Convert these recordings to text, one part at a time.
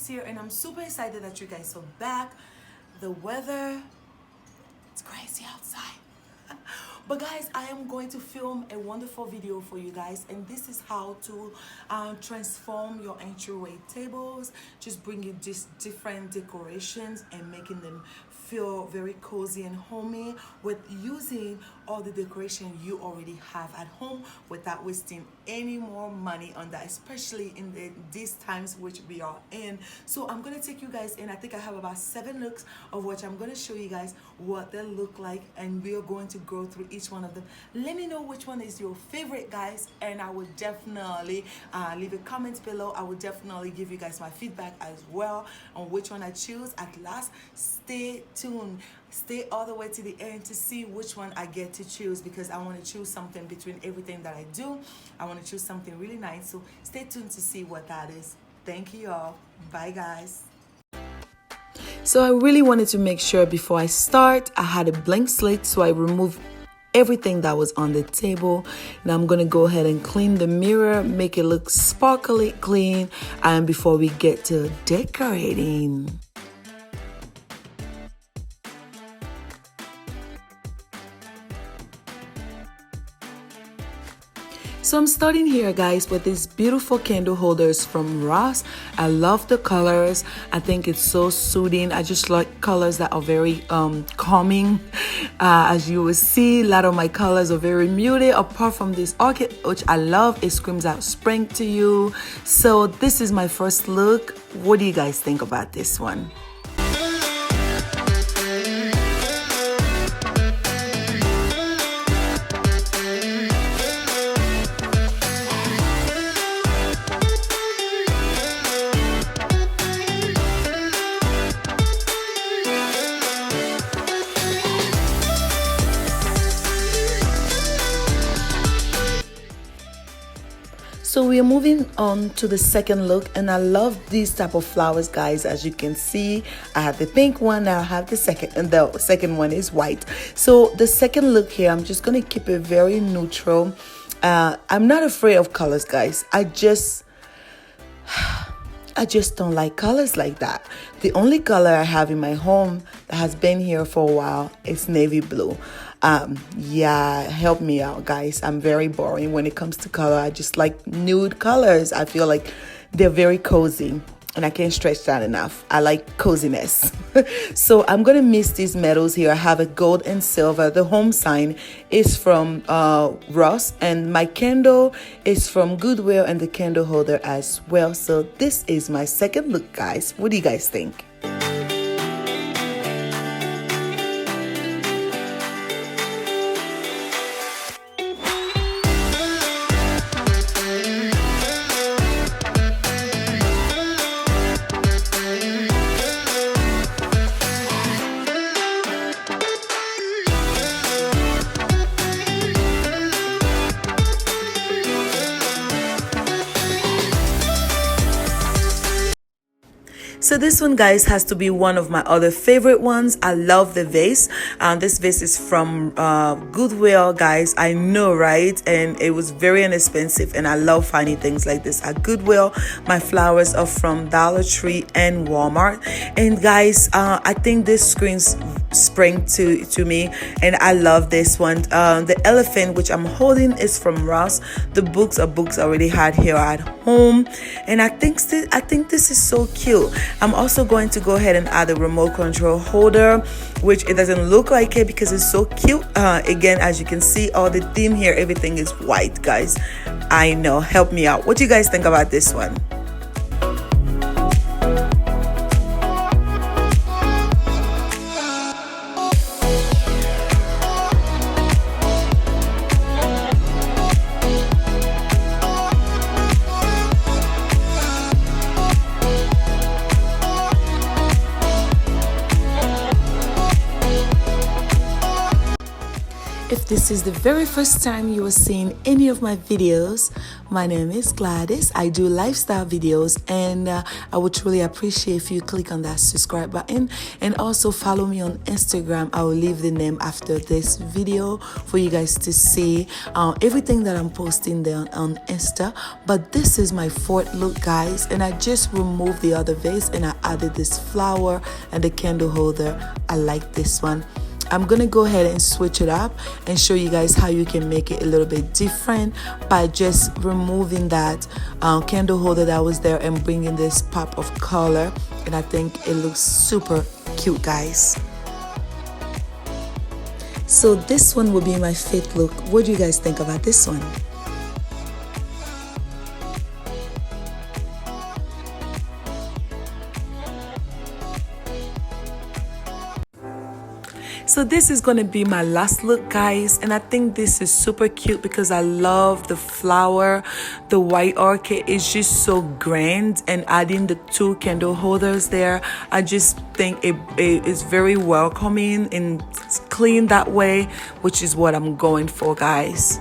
is here and I'm super excited that you guys are back. The weather, it's crazy outside. But guys, I am going to film a wonderful video for you guys, and this is how to transform your entryway tables, just bringing just different decorations and making them feel very cozy and homey with using all the decoration you already have at home without wasting any more money on that, especially in these times which we are in. So I'm gonna take you guys in. I think I have about 7 looks of which I'm gonna show you guys what they look like, and we are going to go through each one of them. Let me know which one is your favorite, guys, and I will definitely leave a comment below. I will definitely give you guys my feedback as well on which one I choose at last. Stay tuned, stay all the way to the end to see which one I get to choose, because I want to choose something between everything that I do. I want to choose something really nice, so stay tuned to see what that is. Thank you all. Bye guys. So I really wanted to make sure before I start I had a blank slate, so I removed everything that was on the table. Now I'm gonna go ahead and clean the mirror, make it look sparkly clean, and before we get to decorating. So I'm starting here, guys, with these beautiful candle holders from Ross. I love the colors. I think it's so soothing. I just like colors that are very calming. As you will see, a lot of my colors are very muted, apart from this orchid, which I love. It screams out spring to you. So this is my first look. What do you guys think about this one? So we are moving on to the second look, and I love these type of flowers, guys. As you can see, I have the pink one, now I have the second, and the second one is white. So the second look here, I'm just gonna keep it very neutral. I'm not afraid of colors, guys. I just don't like colors like that. The only color I have in my home that has been here for a while is navy blue. Yeah, help me out, guys. I'm very boring when it comes to color. I just like nude colors. I feel like they're very cozy, and I can't stretch that enough. I like coziness. So I'm gonna mix these metals here. I have a gold and silver. The home sign is from Ross, and my candle is from Goodwill, and the candle holder as well. So this is my second look, guys. What do you guys think? So this one, guys, has to be one of my other favorite ones. I love the vase. This vase is from Goodwill, guys. I know, right? And it was very inexpensive, and I love finding things like this at Goodwill. My flowers are from Dollar Tree and Walmart. And guys, I think this screams spring to me, and I love this one. The elephant which I'm holding is from Ross. The books are books I already had here at home, and I think this is so cute. I'm also going to go ahead and add a remote control holder, which it doesn't look like it because it's so cute. Again, as you can see, all the theme here, everything is white, guys. I know, help me out. What do you guys think about this one? If this is the very first time you are seeing any of my videos, my name is Gladys. I do lifestyle videos, and I would truly appreciate if you click on that subscribe button and also follow me on Instagram. I will leave the name after this video for you guys to see everything that I'm posting there on Insta. But this is my fourth look, guys, and I just removed the other vase and I added this flower and the candle holder. I like this one. I'm gonna go ahead and switch it up and show you guys how you can make it a little bit different by just removing that candle holder that was there and bringing this pop of color, and I think it looks super cute, guys. So this one will be my fifth look. What do you guys think about this one? So this is going to be my last look, guys, and I think this is super cute because I love the flower. The white orchid is just so grand, and adding the two candle holders there, I just think it is very welcoming and clean that way, which is what I'm going for, guys.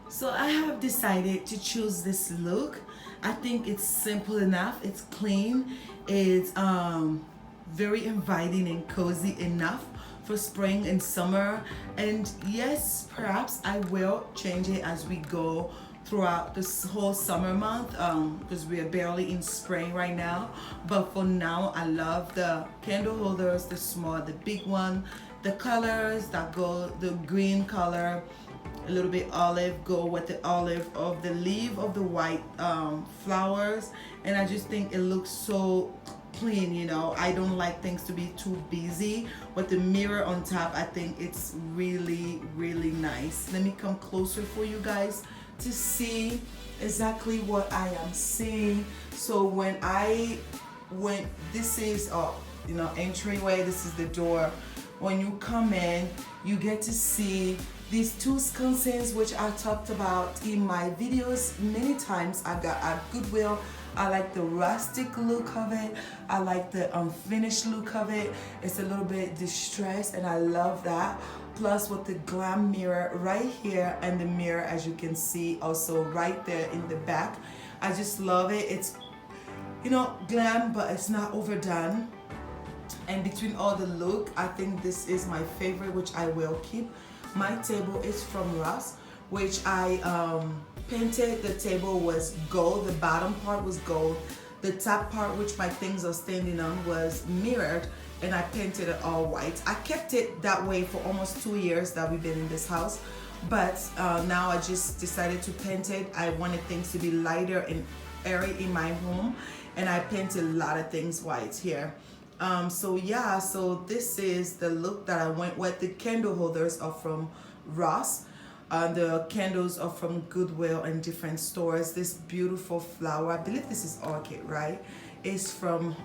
So I have decided to choose this look. I think it's simple enough, it's clean, it's very inviting and cozy enough for spring and summer. And yes, perhaps I will change it as we go throughout this whole summer month, because we are barely in spring right now. But for now, I love the candle holders, the small, the big one, the colors that go, the green color, a little bit olive, go with the olive of the leaf of the white flowers, and I just think it looks so clean. You know, I don't like things to be too busy. With the mirror on top, I think it's really, really nice. Let me come closer for you guys to see exactly what I am seeing. So when this is you know, entryway, this is the door. When you come in, you get to see these two sconces, which I talked about in my videos many times. I got at Goodwill. I like the rustic look of it. I like the unfinished look of it. It's a little bit distressed, and I love that. Plus with the glam mirror right here, and the mirror, as you can see, also right there in the back. I just love it. It's, you know, glam, but it's not overdone. And between all the look, I think this is my favorite, which I will keep. My table is from Ross, which I painted. The table was gold. The bottom part was gold. The top part, which my things are standing on, was mirrored, and I painted it all white. I kept it that way for almost 2 years that we've been in this house, but now I just decided to paint it. I wanted things to be lighter and airy in my home, and I painted a lot of things white here. So yeah, so this is the look that I went with. The candle holders are from Ross. The candles are from Goodwill and different stores. This beautiful flower, I believe this is orchid, right? Is from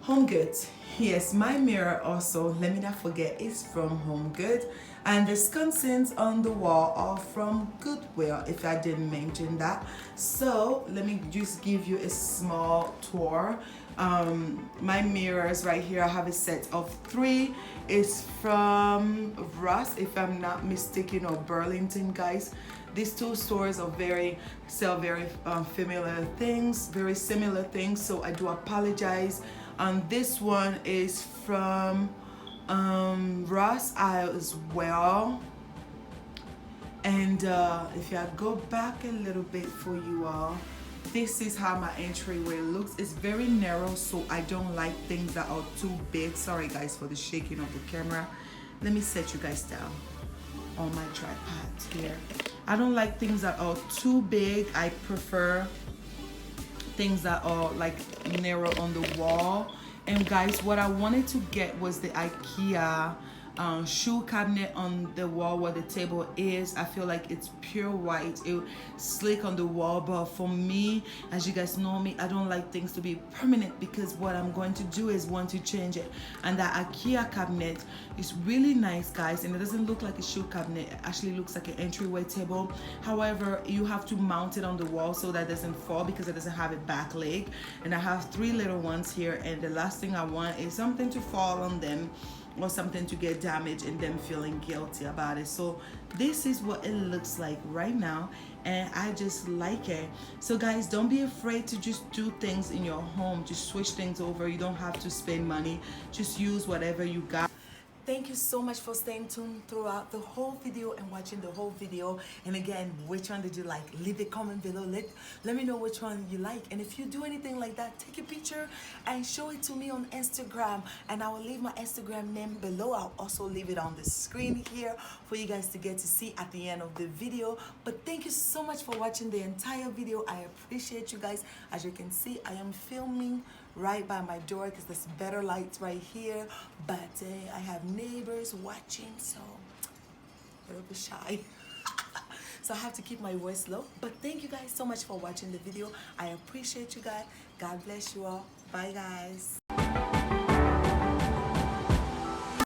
Home Goods. Yes, my mirror also, let me not forget, is from Home Goods. And the sconces on the wall are from Goodwill, if I didn't mention that. So let me just give you a small tour. My mirrors right here, I have a set of 3. It's from Ross, if I'm not mistaken, or Burlington, guys. These two stores are sell very familiar things, very similar things, so I do apologize. This one is from Ross as well. And if I go back a little bit for you all, this is how my entryway looks. It's very narrow, so I don't like things that are too big. Sorry guys for the shaking of the camera. Let me set you guys down on my tripod here. I don't like things that are too big. I prefer things that are like narrow on the wall. And guys, what I wanted to get was the IKEA shoe cabinet on the wall where the table is. I feel like it's pure white, it's slick on the wall, but for me, as you guys know me, I don't like things to be permanent, because what I'm going to do is want to change it. And that IKEA cabinet is really nice, guys, and it doesn't look like a shoe cabinet. It actually looks like an entryway table. However, you have to mount it on the wall so that it doesn't fall, because it doesn't have a back leg. And I have 3 little ones here, and the last thing I want is something to fall on them or something to get damaged and them feeling guilty about it. So this is what it looks like right now, and I just like it. So guys, don't be afraid to just do things in your home. Just switch things over. You don't have to spend money. Just use whatever you got. Thank you so much for staying tuned throughout the whole video and watching the whole video. And again, which one did you like? Leave a comment below. Let me know which one you like. And if you do anything like that, take a picture and show it to me on Instagram. And I will leave my Instagram name below. I'll also leave it on the screen here for you guys to get to see at the end of the video. But thank you so much for watching the entire video. I appreciate you guys. As you can see, I am filming right by my door because there's better lights right here, but I have neighbors watching, so a little bit shy. So I have to keep my voice low. But thank you guys so much for watching the video. I appreciate you guys. God bless you all. Bye guys.